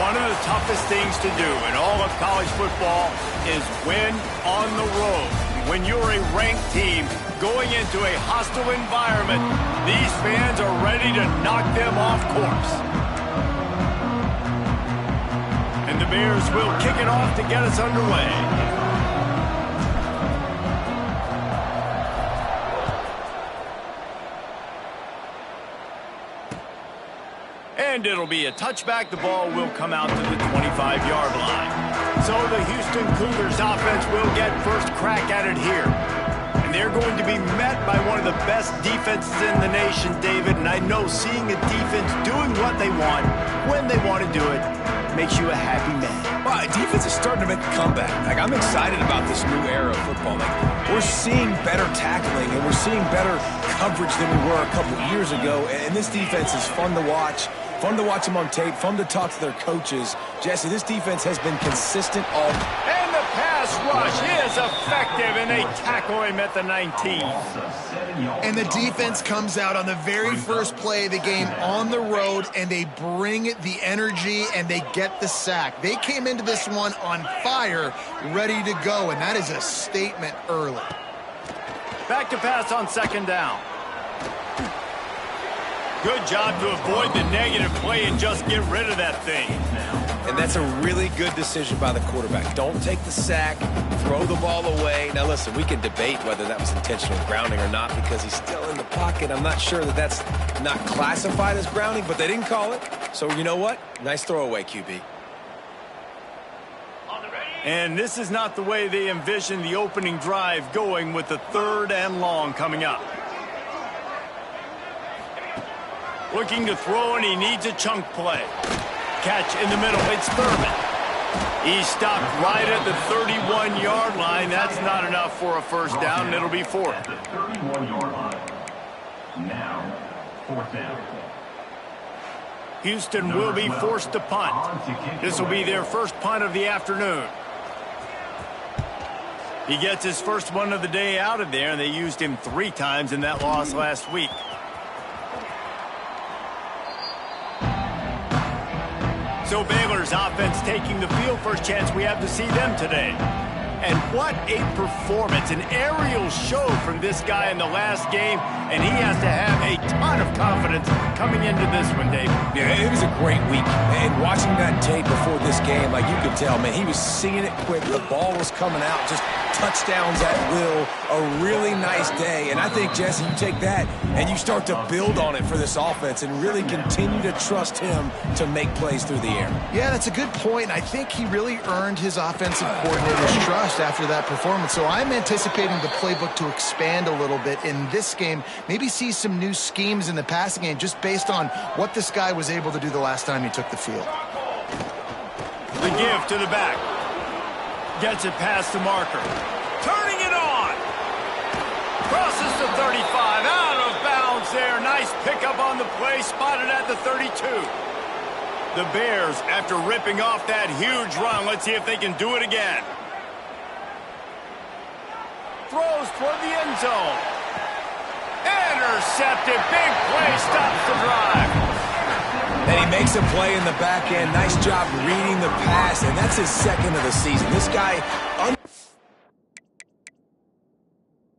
One of the toughest things to do in all of college football is win on the road. When you're a ranked team going into a hostile environment, these fans are ready to knock them off course. And the Bears will kick it off to get us underway. And it'll be a touchback. The ball will come out to the 25-yard line. So the Houston Cougars offense will get first crack at it here. And they're going to be met by one of the best defenses in the nation, David. And I know seeing a defense doing what they want, when they want to do it, makes you a happy man. Well, defense is starting to make a comeback. Like, I'm excited about this new era of football. Like, we're seeing better tackling, and we're seeing better coverage than we were a couple years ago. And this defense is fun to watch. Fun to watch them on tape, fun to talk to their coaches. Jesse, this defense has been consistent all... And the pass rush is effective, and they tackle him at the 19. And the defense comes out on the very first play of the game on the road, and they bring the energy, and they get the sack. They came into this one on fire, ready to go, and that is a statement early. Back to pass on second down. Good job to avoid the negative play and just get rid of that thing. And that's a really good decision by the quarterback. Don't take the sack, throw the ball away. Now, listen, we can debate whether that was intentional grounding or not because he's still in the pocket. I'm not sure that that's not classified as grounding, but they didn't call it. So, you know what? Nice throwaway, QB. And this is not the way they envisioned the opening drive going with the 3rd and long coming up. Looking to throw, and he needs a chunk play. Catch in the middle. It's Thurman. He stopped right at the 31-yard line. That's not enough for a first down, and it'll be 4th. At the 31-yard line. Now, 4th down. Houston will be forced to punt. This will be their first punt of the afternoon. He gets his first one of the day out of there, and they used him 3 times in that loss last week. So Baylor's offense taking the field. First chance we have to see them today. And what a performance. An aerial show from this guy in the last game. And he has to have a ton of confidence coming into this one, Dave. Yeah, it was a great week. And watching that tape before this game, like you could tell, man, he was seeing it quick. The ball was coming out, just touchdowns at will. A really nice day. And I think, Jesse, you take that and you start to build on it for this offense and really continue to trust him to make plays through the air. Yeah, that's a good point. I think he really earned his offensive coordinator's trust after that performance. So I'm anticipating the playbook to expand a little bit in this game. Maybe see some new schemes in the passing game just based on what this guy was able to do the last time he took the field. The give to the back. Gets it past the marker. Turning it on. Crosses the 35. Out of bounds there. Nice pickup on the play. Spotted at the 32. The Bears, after ripping off that huge run, let's see if they can do it again. Throws toward the end zone. Intercepted. Big play. Stops the drive. And he makes a play in the back end. Nice job reading the pass, and that's his 2nd of the season. This guy,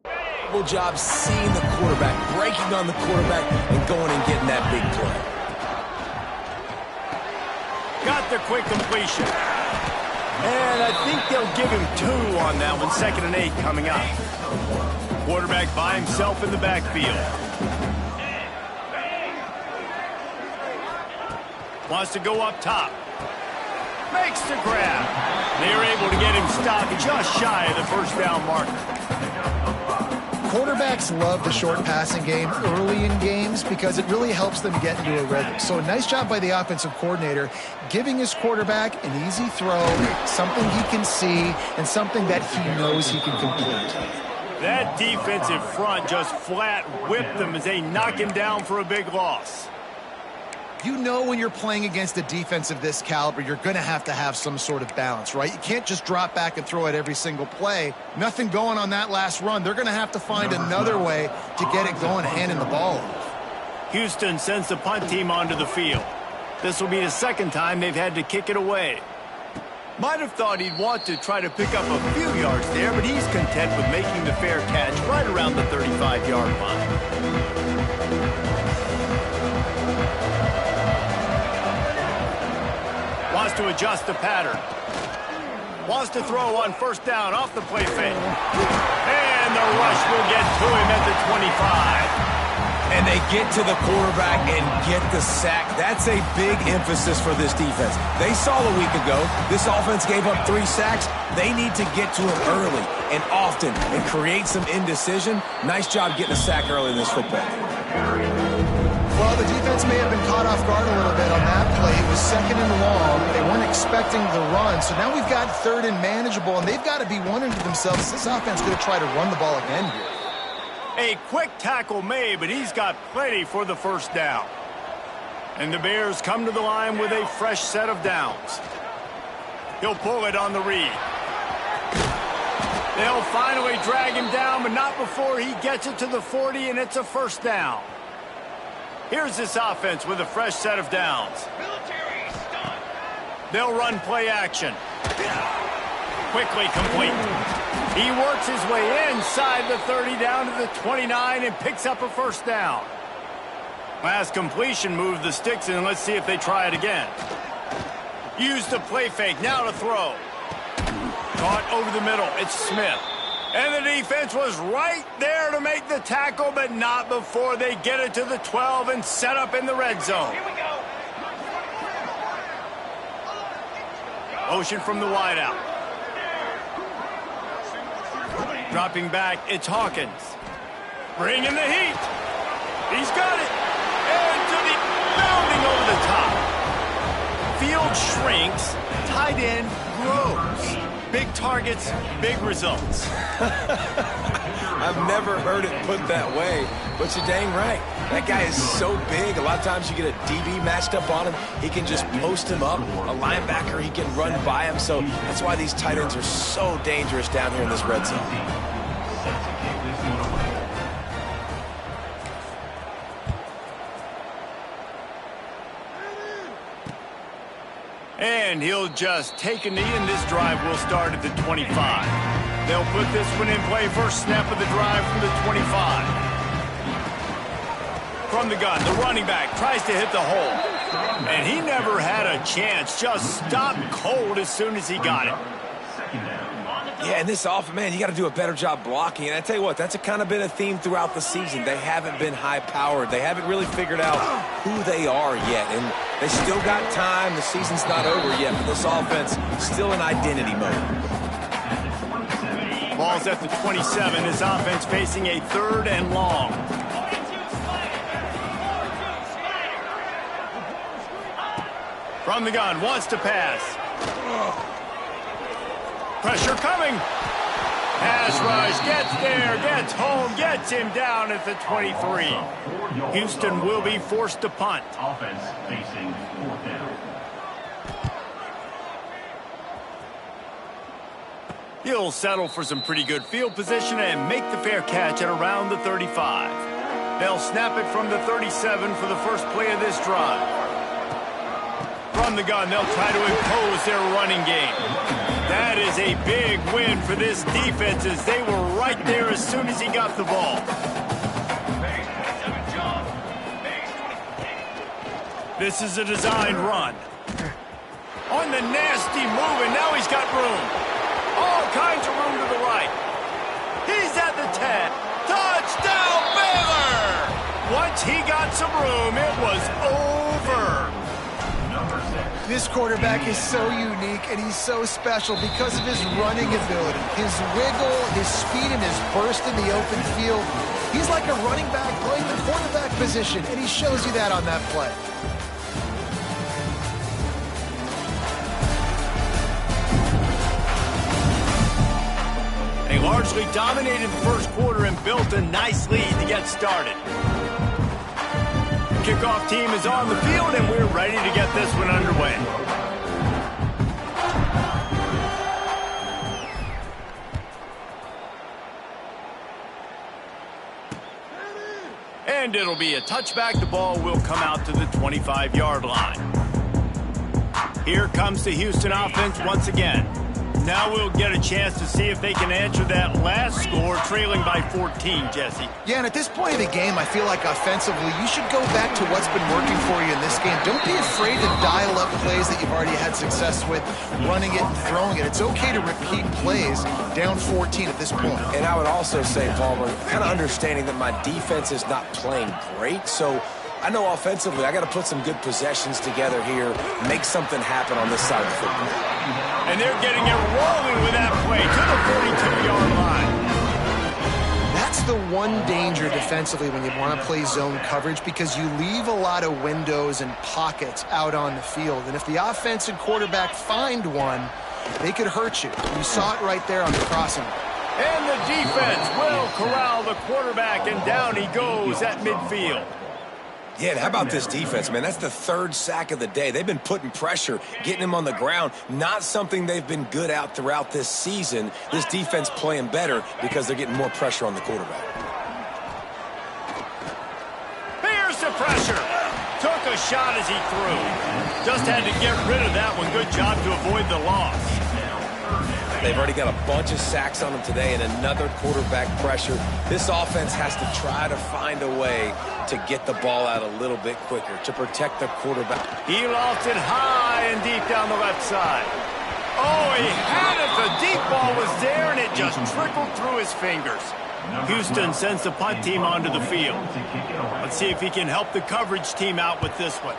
unbelievable job seeing the quarterback, breaking on the quarterback, and going and getting that big play. Got the quick completion. And I think they'll give him 2 on that one. 2nd and 8 coming up. Quarterback by himself in the backfield. Wants to go up top. Makes the grab. They are able to get him stopped just shy of the first down marker. Quarterbacks love the short passing game early in games because it really helps them get into a rhythm. So a nice job by the offensive coordinator giving his quarterback an easy throw, something he can see, and something that he knows he can complete. That defensive front just flat whipped them as they knock him down for a big loss. You know when you're playing against a defense of this caliber, you're going to have some sort of balance, right? You can't just drop back and throw it every single play. Nothing going on that last run. They're going to have to find another way to get it going, handing the ball off. Houston sends the punt team onto the field. This will be the second time they've had to kick it away. Might have thought he'd want to try to pick up a few yards there, but he's content with making the fair catch right around the 35-yard line. Wants to adjust the pattern. Wants to throw on first down off the play fake. And the rush will get to him at the 25. And they get to the quarterback and get the sack. That's a big emphasis for this defense. They saw a week ago, this offense gave up 3 sacks. They need to get to him early and often and create some indecision. Nice job getting a sack early in this football. Well, the defense may have been caught off guard a little bit on that play. It was 2nd and long. They weren't expecting the run. So now we've got 3rd and manageable, and they've got to be wondering to themselves, this offense going to try to run the ball again here? A quick tackle made, but he's got plenty for the first down. And the Bears come to the line with a fresh set of downs. He'll pull it on the read. They'll finally drag him down, but not before he gets it to the 40, and it's a first down. Here's this offense with a fresh set of downs. They'll run play action. Quickly complete. He works his way inside the 30 down to the 29 and picks up a first down. Last completion moved the sticks in. Let's see if they try it again. Use the play fake. Now to throw. Caught over the middle. It's Smith. And the defense was right there to make the tackle, but not before they get it to the 12 and set up in the red zone. Here we go. Motion from the wideout. Dropping back, it's Hawkins. Bringing the heat. He's got it. And to the bounding over the top. Field shrinks, tight end grows. Big targets, big results. I've never heard it put that way, but you're dang right. That guy is so big. A lot of times you get a DB matched up on him. He can just post him up. A linebacker, he can run by him. So that's why these tight ends are so dangerous down here in this red zone. And he'll just take a knee, and this drive will start at the 25. They'll put this one in play. First snap of the drive from the 25. From the gun, the running back tries to hit the hole. And he never had a chance. Just stopped cold as soon as he got it. Yeah, and this offense, man, you got to do a better job blocking. And I tell you what, that's kind of been a theme throughout the season. They haven't been high-powered. They haven't really figured out who they are yet. And they still got time. The season's not over yet, but this offense still in identity mode. Ball's at the 27. This offense facing a 3rd and long. From the gun, wants to pass. Pressure coming. Pass rush, gets there, gets home, gets him down at the 23. Houston will be forced to punt. Offense facing 4th down. He'll settle for some pretty good field position and make the fair catch at around the 35. They'll snap it from the 37 for the first play of this drive. From the gun, they'll try to impose their running game. That is a big win for this defense, as they were right there as soon as he got the ball. This is a designed run. On the nasty move, and now he's got room. All kinds of room to the right. He's at the 10. Touchdown, Baylor! Once he got some room, it was over. This quarterback is so unique, and he's so special because of his running ability, his wiggle, his speed, and his burst in the open field. He's like a running back playing the quarterback position, and he shows you that on that play. They largely dominated the first quarter and built a nice lead to get started. Kickoff team is on the field, and we're ready to get this one underway. And it'll be a touchback. The ball will come out to the 25-yard line. Here comes the Houston offense once again. Now we'll get a chance to see if they can answer that last score, trailing by 14, Jesse. Yeah, and at this point of the game, I feel like offensively, you should go back to what's been working for you in this game. Don't be afraid to dial up plays that you've already had success with, running it and throwing it. It's okay to repeat plays down 14 at this point. And I would also say, Palmer, kind of understanding that my defense is not playing great, so I know offensively I got to put some good possessions together here, make something happen on this side of the football. And they're getting it rolling with that play to the 42-yard line. That's the one danger defensively when you want to play zone coverage, because you leave a lot of windows and pockets out on the field. And if the offense and quarterback find one, they could hurt you. You saw it right there on the crossing. And the defense will corral the quarterback, and down he goes at midfield. Yeah, and how about this defense, man? That's the third sack of the day. They've been putting pressure, getting him on the ground. Not something they've been good at throughout this season. This defense playing better because they're getting more pressure on the quarterback. Here's the pressure. Took a shot as he threw. Just had to get rid of that one. Good job to avoid the loss. They've already got a bunch of sacks on them today and another quarterback pressure. This offense has to try to find a way to get the ball out a little bit quicker to protect the quarterback. He lost it high and deep down the left side. Oh, he had it. The deep ball was there, and it just trickled through his fingers. Houston sends the punt team onto the field. Let's see if he can help the coverage team out with this one.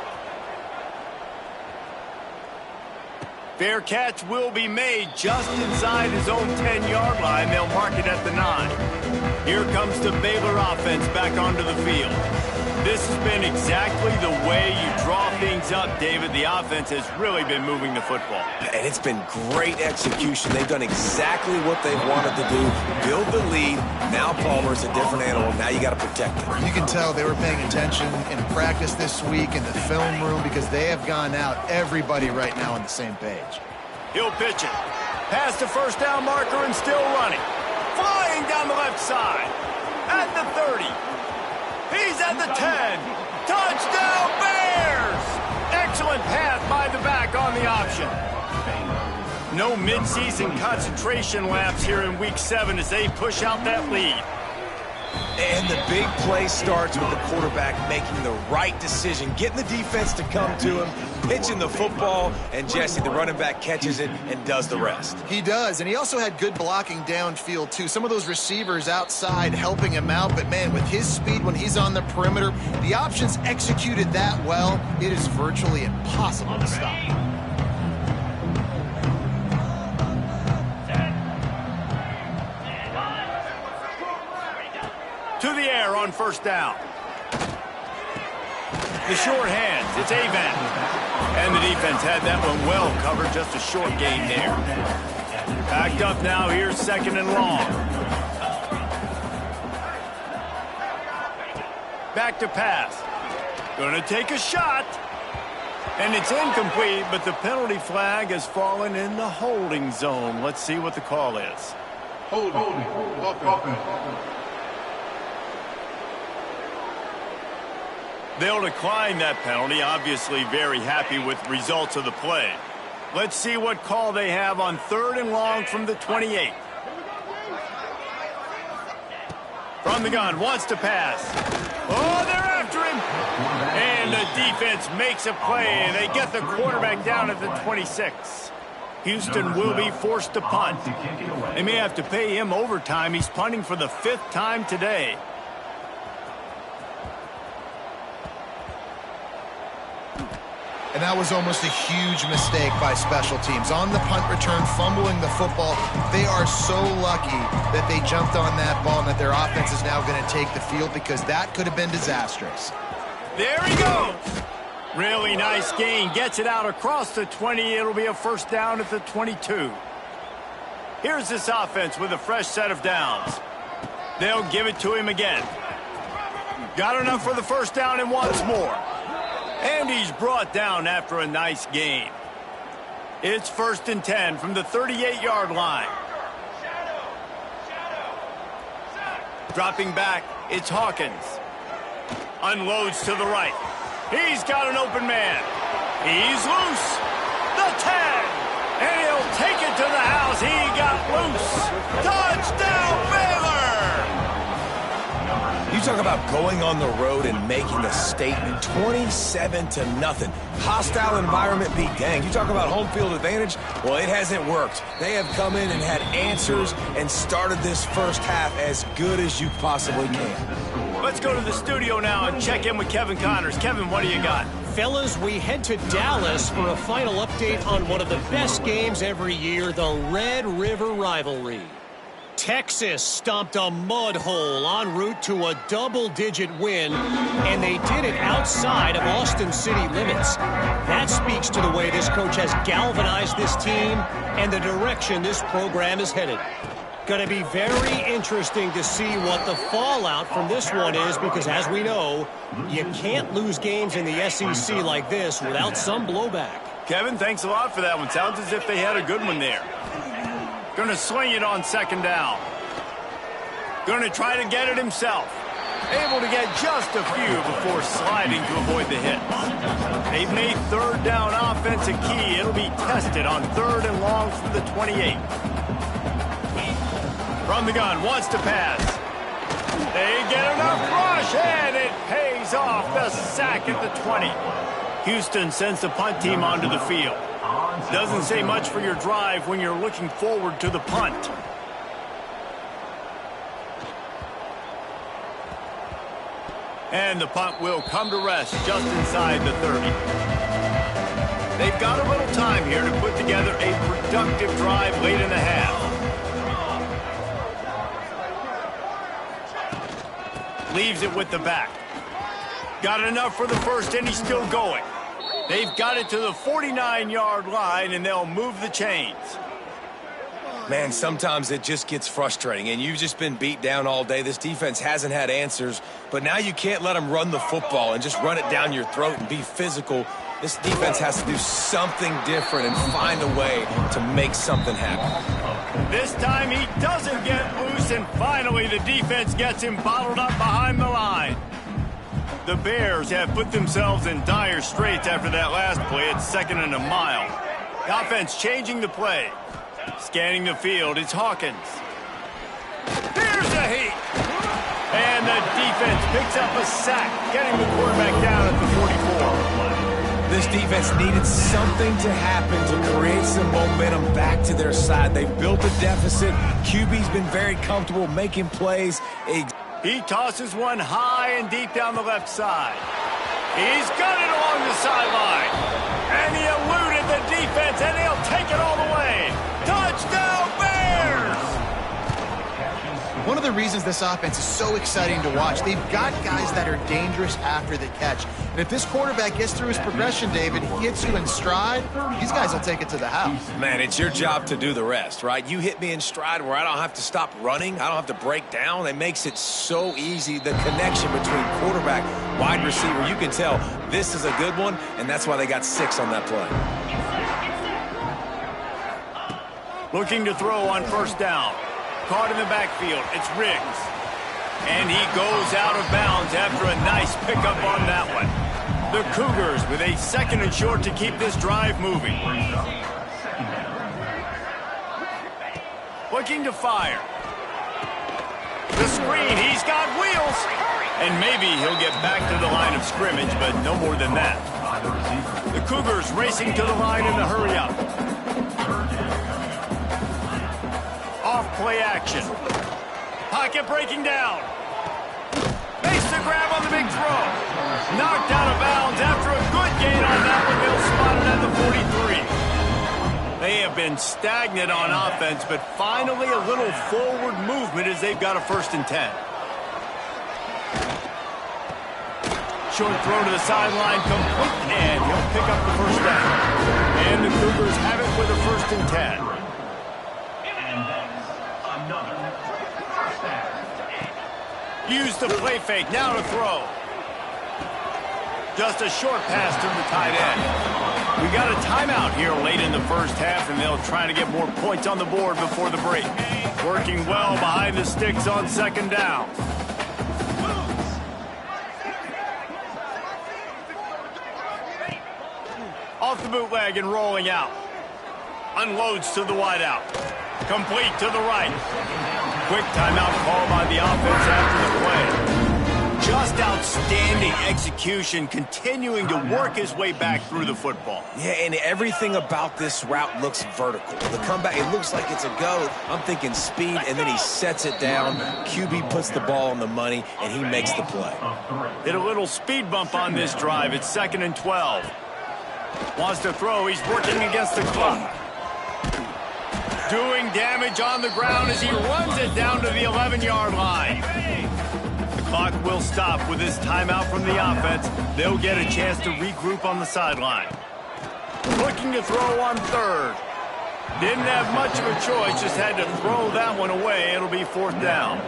Fair catch will be made just inside his own 10-yard line. They'll mark it at the 9. Here comes the Baylor offense back onto the field. This has been exactly the way you draw things up, David. The offense has really been moving the football. And it's been great execution. They've done exactly what they wanted to do. Build the lead. Now Palmer's a different animal. Now you got to protect it. You can tell they were paying attention in practice this week in the film room, because they have gone out, everybody right now on the same page. He'll pitch it. Past the first down marker and still running. Flying down the left side. At the 30. He's at the 10. Touchdown Bears! Excellent pass by the back on the option. No midseason concentration laps here in Week 7 as they push out that lead. And the big play starts with the quarterback making the right decision, getting the defense to come to him, pitching the football, and Jesse, the running back, catches it and does the rest. He does, and he also had good blocking downfield, too. Some of those receivers outside helping him out, but, man, with his speed when he's on the perimeter, the options executed that well, it is virtually impossible to stop. To the air on first down. The short hands, it's Avent. And the defense had that one well covered, just a short gain there. Backed up now, here's second and long. Back to pass. Gonna take a shot. And it's incomplete, but the penalty flag has fallen in the holding zone. Let's see what the call is. Holding. They'll decline that penalty, obviously very happy with results of the play. Let's see what call they have on third and long from the 28. From the gun, wants to pass. Oh, they're after him. And the defense makes a play. They get the quarterback down at the 26. Houston will be forced to punt. They may have to pay him overtime. He's punting for the 5th time today. And that was almost a huge mistake by special teams. On the punt return, fumbling the football, they are so lucky that they jumped on that ball and that their offense is now going to take the field, because that could have been disastrous. There he goes. Really nice gain. Gets it out across the 20. It'll be a first down at the 22. Here's this offense with a fresh set of downs. They'll give it to him again. Got enough for the first down and wants more. And he's brought down after a nice gain. It's 1st and 10 from the 38-yard line. Dropping back, it's Hawkins. Unloads to the right. He's got an open man. He's loose. the 10. And he'll take it to the house. He got loose. Touchdown, Baylor! You talk about going on the road and making a statement. 27-0. Hostile environment be danged. You talk about home field advantage. Well, it hasn't worked. They have come in and had answers and started this first half as good as you possibly can. Let's go to the studio now and check in with Kevin Connors. Kevin, what do you got? Fellas, we head to Dallas for a final update on one of the best games every year, the Red River Rivalry. Texas stomped a mud hole en route to a double-digit win, and they did it outside of Austin city limits. That speaks to the way this coach has galvanized this team and the direction this program is headed. Going to be very interesting to see what the fallout from this one is, because as we know, you can't lose games in the SEC like this without some blowback. Kevin, thanks a lot for that one. Sounds as if they had a good one there. Going to swing it on second down. Going to try to get it himself. Able to get just a few before sliding to avoid the hit. They've made third down offense a key. It'll be tested on 3rd and long from the 28. From the gun, wants to pass. They get enough rush, and it pays off. The sack at the 20. Houston sends the punt team onto the field. Doesn't say much for your drive when you're looking forward to the punt. And the punt will come to rest just inside the 30. They've got a little time here to put together a productive drive late in the half. Leaves it with the back. Got enough for the first, and he's still going. They've got it to the 49-yard line, and they'll move the chains. Man, sometimes it just gets frustrating, and you've just been beat down all day. This defense hasn't had answers, but now you can't let them run the football and just run it down your throat and be physical. This defense has to do something different and find a way to make something happen. This time he doesn't get loose, and finally the defense gets him bottled up behind the line. The Bears have put themselves in dire straits after that last play. It's 2nd and a mile. The offense changing the play. Scanning the field, it's Hawkins. Here's a heat. And the defense picks up a sack, getting the quarterback down at the 44. This defense needed something to happen to create some momentum back to their side. They built a deficit. QB's been very comfortable making plays. He tosses one high and deep down the left side. He's got it along the sideline. And he eluded the defense, and he'll take it all the way. Touchdown, Bears! One of the reasons this offense is so exciting to watch, they've got guys that are dangerous after the catch. And if this quarterback gets through his progression, David, he hits you in stride, these guys will take it to the house. Man, it's your job to do the rest, right? You hit me in stride where I don't have to stop running. I don't have to break down. It makes it so easy. The connection between quarterback, wide receiver, you can tell this is a good one, and that's why they got 6 on that play. Looking to throw on first down. Caught in the backfield. It's Riggs. And he goes out of bounds after a nice pickup on that one. The Cougars with a 2nd and short to keep this drive moving. Looking to fire. The screen. He's got wheels. And maybe he'll get back to the line of scrimmage, but no more than that. The Cougars racing to the line in the hurry-up. Off-play action. Pocket breaking down. Makes the grab on the big throw. Knocked out of bounds after a good gain on that one. They'll spot it at the 43. They have been stagnant on offense, but finally a little forward movement as they've got a 1st and 10. Short throw to the sideline, complete, and he'll pick up the first down. And the Cougars have it with a 1st and 10. Use the play fake, now to throw. Just a short pass to the tight end. We got a timeout here late in the first half, and they'll try to get more points on the board before the break. Working well behind the sticks on 2nd down. off the bootleg and rolling out. Unloads to the wideout. Complete to the right. Quick timeout call by the offense after the play. Just outstanding execution, continuing to work his way back through the football. Yeah, and everything about this route looks vertical. The comeback, it looks like it's a go. I'm thinking speed, and then he sets it down. QB puts the ball on the money, and he makes the play. Hit a little speed bump on this drive. It's 2nd and 12. Wants to throw. He's working against the clock. Doing damage on the ground as he runs it down to the 11-yard line. Clock will stop with this timeout from the offense. They'll get a chance to regroup on the sideline. Looking to throw on 3rd. Didn't have much of a choice, just had to throw that one away. It'll be 4th down.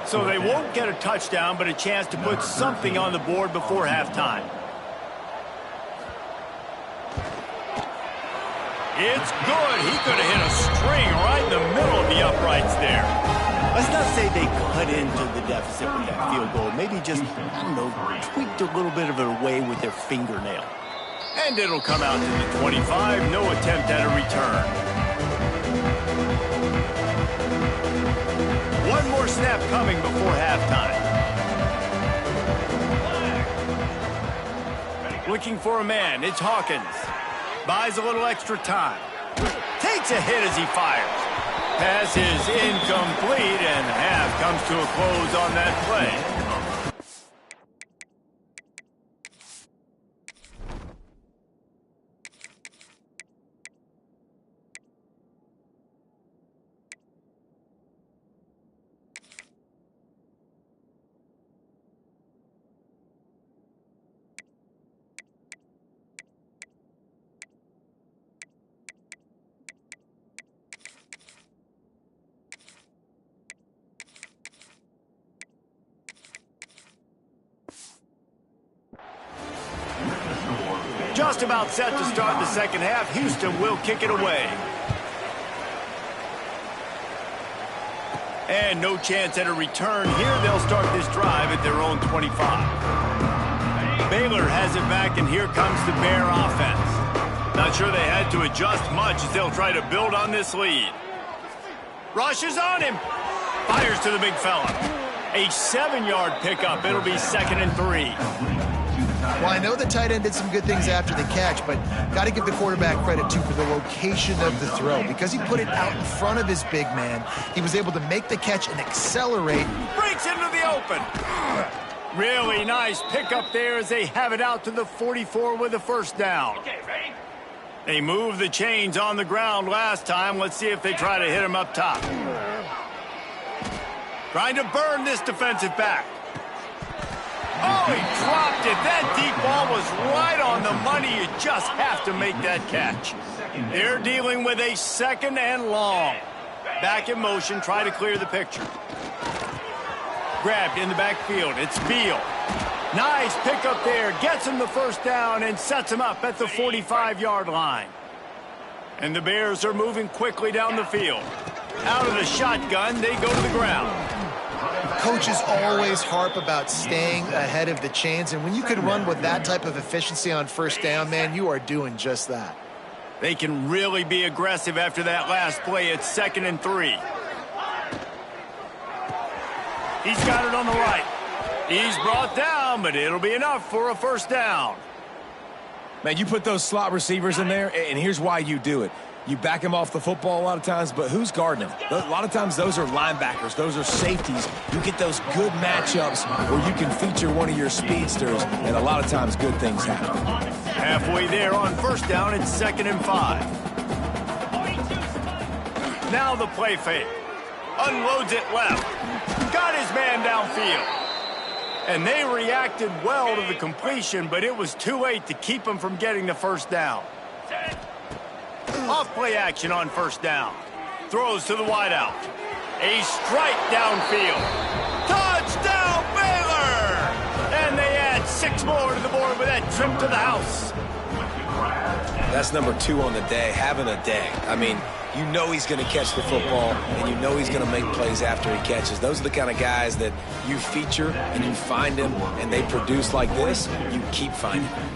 So they won't get a touchdown, but a chance to put something on the board before halftime. It's good. He could have hit a string right in the middle of the uprights there. Let's not say they cut into the deficit with that field goal. Maybe just, I don't know, tweaked a little bit of it away with their fingernail. And it'll come out to the 25. No attempt at a return. One more snap coming before halftime. Looking for a man. It's Hawkins. Buys a little extra time. Takes a hit as he fires. Pass is incomplete, and half comes to a close on that play. Just about set to start the second half. Houston will kick it away. And no chance at a return here. They'll start this drive at their own 25. Baylor has it back, and here comes the Bear offense. Not sure they had to adjust much as they'll try to build on this lead. Rushes on him. Fires to the big fella. A 7-yard pickup. It'll be 2nd and 3. Well, I know the tight end did some good things after the catch, but got to give the quarterback credit, too, for the location of the throw. Because he put it out in front of his big man, he was able to make the catch and accelerate. Breaks into the open. Really nice pickup there as they have it out to the 44 with a 1st down. They moved the chains on the ground last time. Let's see if they try to hit him up top. Trying to burn this defensive back. Oh, he dropped it. That deep ball was right on the money. You just have to make that catch. They're dealing with a 2nd and long. Back in motion, try to clear the picture. Grabbed in the backfield. It's Beal. Nice pickup there. Gets him the 1st down and sets him up at the 45-yard line. And the Bears are moving quickly down the field. Out of the shotgun, they go to the ground. Coaches always harp about staying ahead of the chains, and when you can run with that type of efficiency on 1st down, man, you are doing just that. They can really be aggressive after that last play. It's 2nd and 3. He's got it on the right. He's brought down, but it'll be enough for a 1st down. Man, you put those slot receivers in there, and here's why you do it. You back him off the football a lot of times, but who's guarding him? A lot of times those are linebackers. Those are safeties. You get those good matchups where you can feature one of your speedsters, and a lot of times good things happen. Halfway there on 1st down, it's 2nd and 5. Now the play fake. Unloads it left. Got his man downfield. And they reacted well to the completion, but it was too late to keep him from getting the 1st down. Off play action on 1st down. Throws to the wideout. A strike downfield. Touchdown, Baylor! And they add 6 more to the board with that trip to the house. That's number 2 on the day, having a day. I mean, you know he's going to catch the football, and you know he's going to make plays after he catches. Those are the kind of guys that you feature, and you find them, and they produce like this, you keep finding them.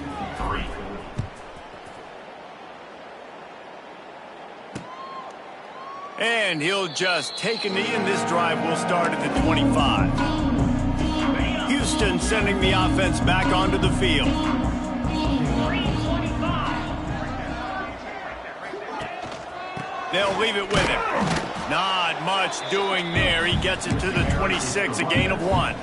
And he'll just take a knee, and this drive will start at the 25. Houston sending the offense back onto the field. They'll leave it with him. Not much doing there. He gets it to the 26, a gain of 1.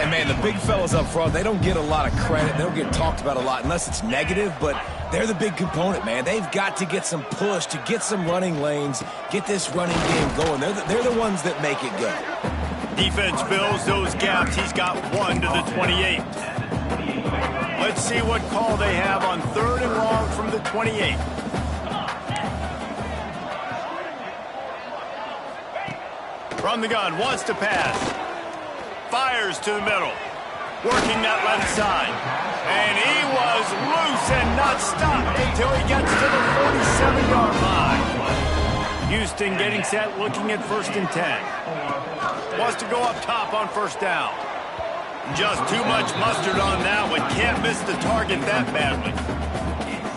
And, man, the big fellas up front, they don't get a lot of credit. They don't get talked about a lot unless it's negative, but they're the big component, man. They've got to get some push, to get some running lanes, get this running game going. They're the ones that make it go. Defense fills those gaps. He's got 1 to the 28. Let's see what call they have on 3rd and long from the 28. From the gun, wants to pass. Fires to the middle. Working that left side. And he was loose and not stopped until he gets to the 47-yard line. Houston getting set, looking at 1st and 10. Wants to go up top on 1st down. Just too much mustard on that one. Can't miss the target that badly.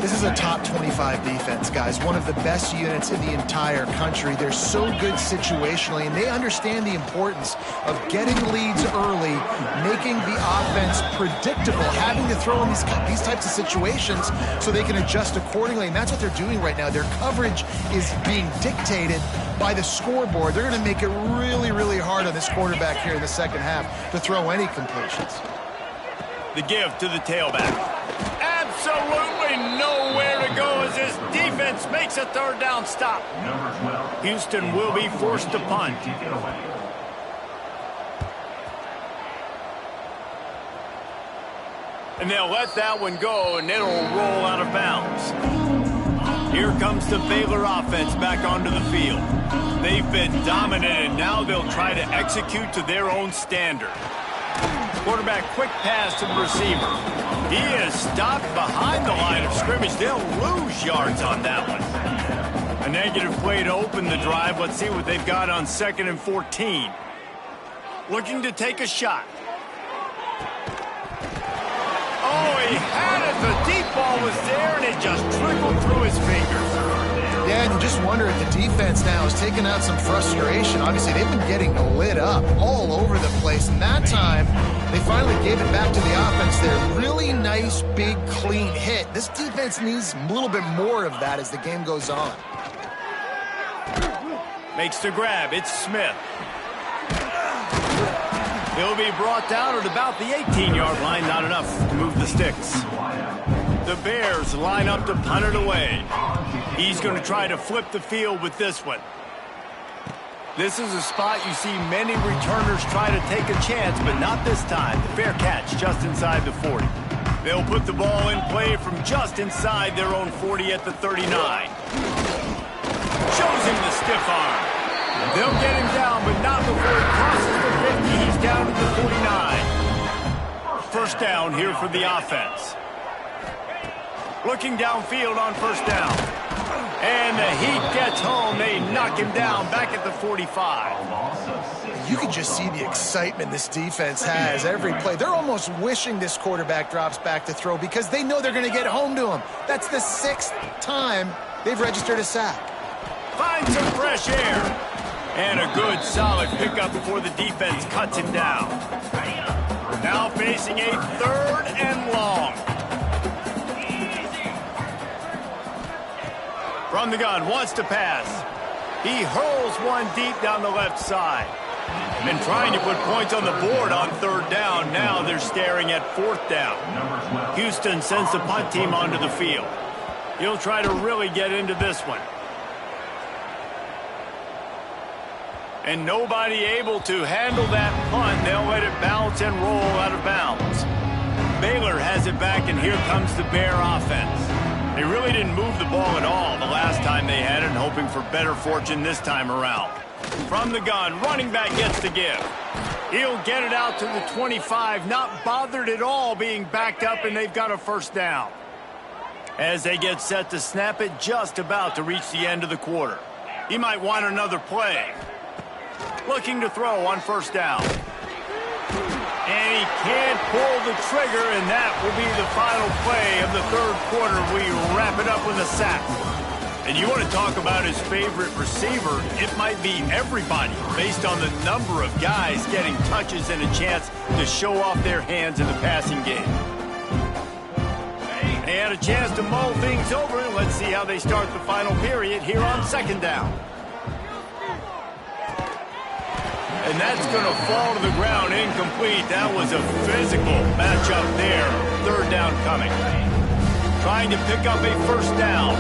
This is a top 25 defense, guys. One of the best units in the entire country. They're so good situationally, and they understand the importance of getting leads early, making the offense predictable, having to throw in these types of situations so they can adjust accordingly, and that's what they're doing right now. Their coverage is being dictated by the scoreboard. They're going to make it really, really hard on this quarterback here in the second half to throw any completions. The give to the tailback. Absolutely nowhere to go as this defense makes a 3rd down stop. Houston will be forced to punt. And they'll let that one go, and it'll roll out of bounds. Here comes the Baylor offense back onto the field. They've been dominant, and now they'll try to execute to their own standard. Quarterback quick pass to the receiver. He is stopped behind the line of scrimmage. They'll lose yards on that one. A negative play to open the drive. Let's see what they've got on 2nd and 14. Looking to take a shot. Oh, he had it. The deep ball was there, and it just trickled through his fingers. Yeah, and you just wonder if the defense now is taking out some frustration. Obviously, they've been getting lit up all over the place, and that time they finally gave it back to the offense there. Really nice, big, clean hit. This defense needs a little bit more of that as the game goes on. Makes the grab. It's Smith. He'll be brought down at about the 18-yard line. Not enough to move the sticks. The Bears line up to punt it away. He's going to try to flip the field with this one. This is a spot you see many returners try to take a chance, but not this time. The fair catch just inside the 40. They'll put the ball in play from just inside their own 40 at the 39. Shows him the stiff arm. They'll get him down, but not before he crosses the 50. He's down to the 49. 1st down here for the offense. Looking downfield on 1st down. And the heat gets home. They knock him down back at the 45. You can just see the excitement this defense has every play. They're almost wishing this quarterback drops back to throw because they know they're going to get home to him. That's the 6th time they've registered a sack. Find some fresh air. And a good, solid pickup before the defense cuts him down. Now facing a 3rd and long. From the gun, wants to pass. He hurls one deep down the left side. And trying to put points on the board on 3rd down. Now they're staring at 4th down. Houston sends the punt team onto the field. He'll try to really get into this one. And nobody able to handle that punt. They'll let it bounce and roll out of bounds. Baylor has it back, and here comes the Bear offense. They really didn't move the ball at all the last time they had it, and hoping for better fortune this time around. From the gun, running back gets the give. He'll get it out to the 25, not bothered at all being backed up, and they've got a 1st down. As they get set to snap it, just about to reach the end of the quarter. He might want another play. Looking to throw on 1st down. And he can't pull the trigger, and that will be the final play of the 3rd quarter. We wrap it up with a sack. And you want to talk about his favorite receiver, it might be everybody based on the number of guys getting touches and a chance to show off their hands in the passing game. They had a chance to mull things over, and let's see how they start the final period here on second down. And that's going to fall to the ground incomplete. That was a physical matchup there. Third down coming. Trying to pick up a first down.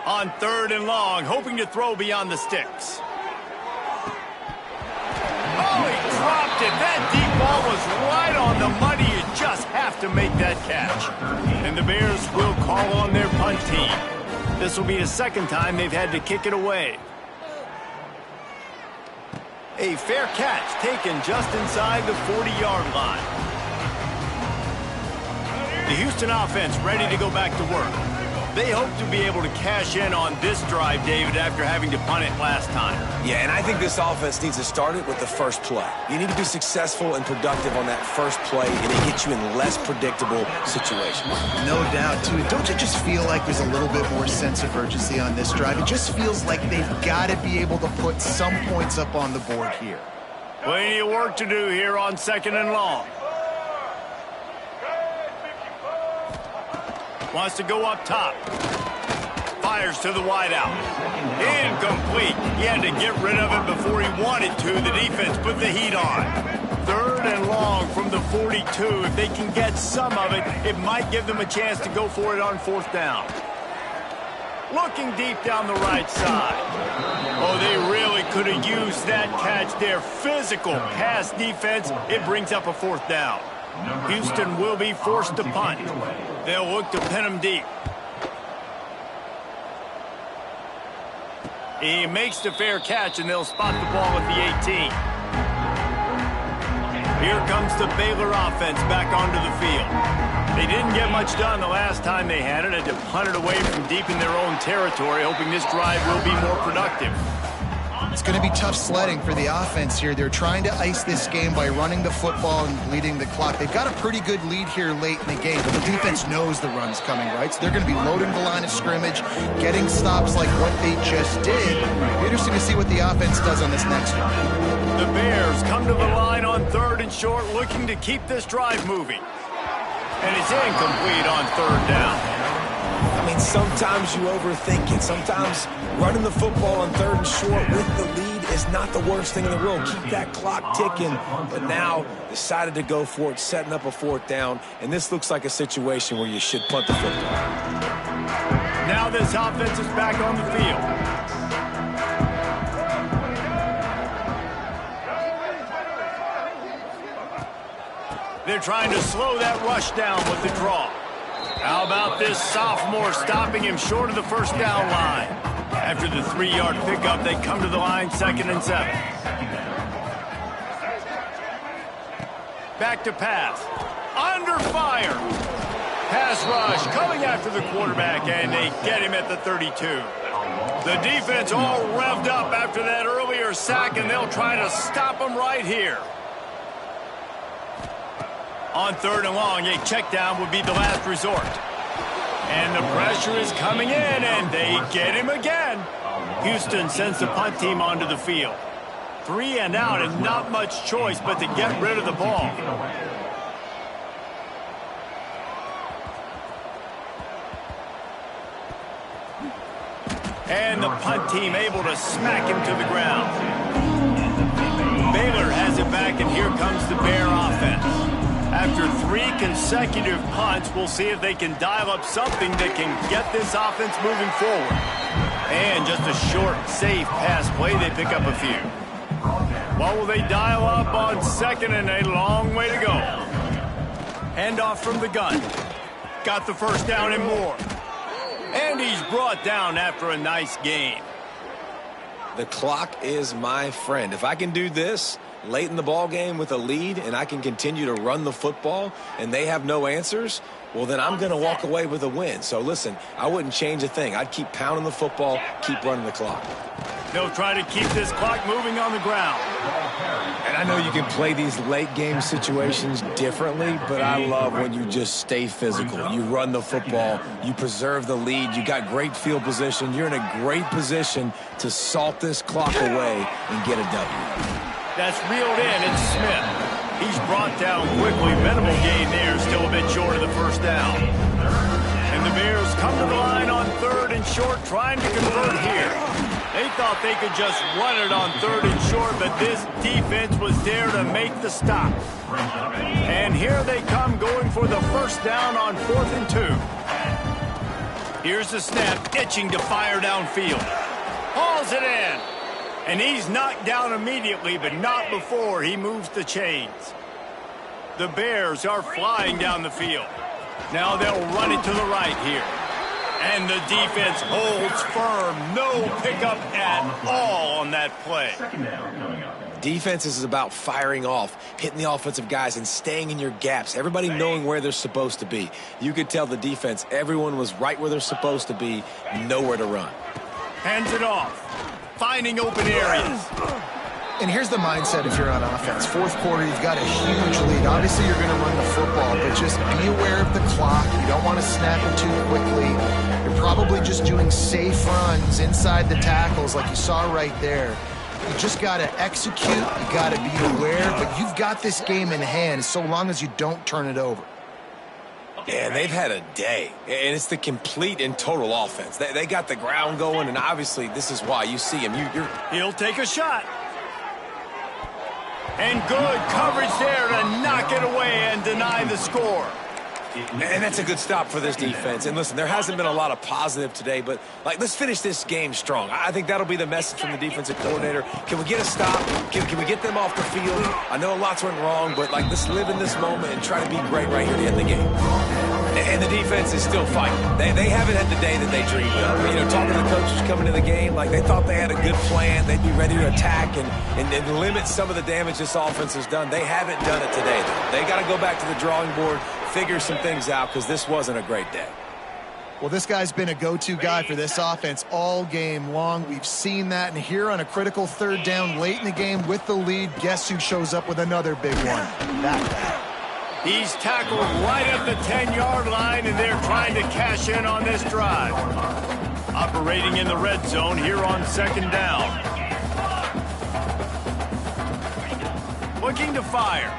On third and long, hoping to throw beyond the sticks. Oh, he dropped it. That deep ball was right on the money. You just have to make that catch. And the Bears will call on their punt team. This will be the second time they've had to kick it away. A fair catch taken just inside the 40-yard line. The Houston offense ready to go back to work. They hope to be able to cash in on this drive, David, after having to punt it last time. Yeah, and I think this offense needs to start it with the first play. You need to be successful and productive on that first play, and it gets you in less predictable situations. No doubt, too. Don't you just feel like there's a little bit more sense of urgency on this drive? It just feels like they've got to be able to put some points up on the board here. Plenty of work to do here on second and long. Wants to go up top. Fires to the wideout. Incomplete. He had to get rid of it before he wanted to. The defense put the heat on. Third and long from the 42. If they can get some of it, it might give them a chance to go for it on fourth down. Looking deep down the right side. Oh, they really could have used that catch there. Physical pass defense. It brings up a fourth down. Houston will be forced to punt. They'll look to pin him deep. He makes the fair catch, and they'll spot the ball at the 18. Here comes the Baylor offense back onto the field. They didn't get much done the last time they had it. Had to punt it away from deep in their own territory, hoping this drive will be more productive. It's going to be tough sledding for the offense here. They're trying to ice this game by running the football and bleeding the clock. They've got a pretty good lead here late in the game, but the defense knows the run's coming, right? So they're going to be loading the line of scrimmage, getting stops like what they just did. Interesting to see what the offense does on this next one. The Bears come to the line on third and short, looking to keep this drive moving. And it's incomplete on third down. I mean, sometimes you overthink it. Sometimes running the football on third and short with the lead is not the worst thing in the world. Keep that clock ticking. But now decided to go for it, setting up a fourth down. And this looks like a situation where you should punt the football. Now this offense is back on the field. They're trying to slow that rush down with the draw. How about this sophomore stopping him short of the first down line? After the 3-yard pickup, they come to the line 2nd and 7. Back to pass. Under fire. Pass rush coming after the quarterback, and they get him at the 32. The defense all revved up after that earlier sack, and they'll try to stop him right here. On third and long, a check down would be the last resort. And the pressure is coming in, and they get him again. Houston sends the punt team onto the field. 3 and out, and not much choice but to get rid of the ball. And the punt team able to smack him to the ground. Baylor has it back, and here comes the Bear offense. After 3 consecutive punts, we'll see if they can dial up something that can get this offense moving forward. And just a short, safe pass play, they pick up a few. What will they dial up on second, and a long way to go? Handoff from the gun. Got the first down and more. And he's brought down after a nice gain. The clock is my friend. If I can do this late in the ball game with a lead and I can continue to run the football and they have no answers, well, then I'm going to walk away with a win. So, listen, I wouldn't change a thing. I'd keep pounding the football, keep running the clock. They'll try to keep this clock moving on the ground. And I know you can play these late game situations differently, but I love when you just stay physical. You run the football, you preserve the lead, you got great field position. You're in a great position to salt this clock away and get a W. That's reeled in. It's Smith. He's brought down quickly. Minimal gain there, still a bit short of the first down. And the Bears come to the line on 3rd and short, trying to convert here. They thought they could just run it on 3rd and short, but this defense was there to make the stop. And here they come going for the first down on 4th and 2. Here's the snap, itching to fire downfield. Hauls it in. And he's knocked down immediately, but not before he moves the chains. The Bears are flying down the field. Now they'll run it to the right here. And the defense holds firm. No pickup at all on that play. Defense is about firing off, hitting the offensive guys, and staying in your gaps. Everybody knowing where they're supposed to be. You could tell the defense, everyone was right where they're supposed to be, nowhere to run. Hands it off. Finding open areas. And here's the mindset if you're on offense. 4th quarter, you've got a huge lead. Obviously, you're going to run the football, but just be aware of the clock. You don't want to snap it too quickly. You're probably just doing safe runs inside the tackles like you saw right there. You just got to execute. You got to be aware, but you've got this game in hand so long as you don't turn it over. Yeah, they've had a day, and it's the complete and total offense. They got the ground going, and obviously this is why you see him. He'll take a shot. And good coverage there to knock it away and deny the score. And that's a good stop for this defense. And listen, there hasn't been a lot of positive today, but let's finish this game strong. I think that'll be the message from the defensive coordinator. Can we get a stop? Can we get them off the field? I know lots went wrong, but let's live in this moment and try to be great right here to end the game. And the defense is still fighting. They haven't had the day that they dreamed of. You know, talking to the coaches coming to the game, they thought they had a good plan. They'd be ready to attack and limit some of the damage this offense has done. They haven't done it today, though. They got to go back to the drawing board, figure some things out, because this wasn't a great day. Well, this guy's been a go-to guy for this offense all game long. We've seen that, and here on a critical 3rd down late in the game with the lead, guess who shows up with another big one? That guy. He's tackled right at the 10-yard line, and they're trying to cash in on this drive. Operating in the red zone here on 2nd down. Looking to fire.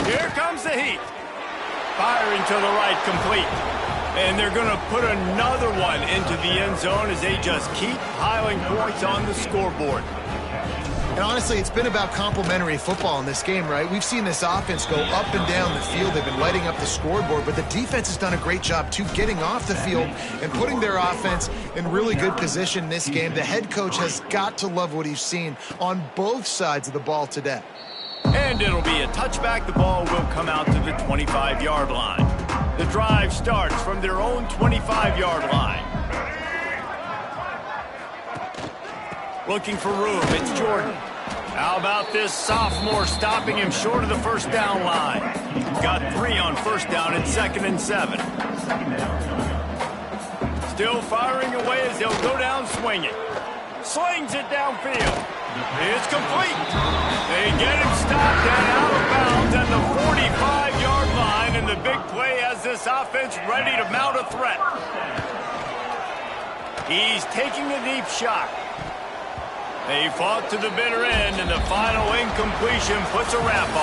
Here comes the heat. Firing to the right, complete. And they're going to put another one into the end zone as they just keep piling points on the scoreboard. And honestly, it's been about complementary football in this game, right? We've seen this offense go up and down the field. They've been lighting up the scoreboard, but the defense has done a great job, too, getting off the field and putting their offense in really good position in this game. The head coach has got to love what he's seen on both sides of the ball today. And it'll be a touchback. The ball will come out to the 25-yard line. The drive starts from their own 25-yard line. Looking for room, it's Jordan. How about this sophomore stopping him short of the first down line? Got 3 on first down at 2nd and 7. Still firing away as they'll go down swinging. Slings it downfield. It's complete. They get him stopped and out of bounds at the 45-yard line, and the big play has this offense ready to mount a threat. He's taking a deep shot. They fought to the bitter end, and the final incompletion puts a wrap on.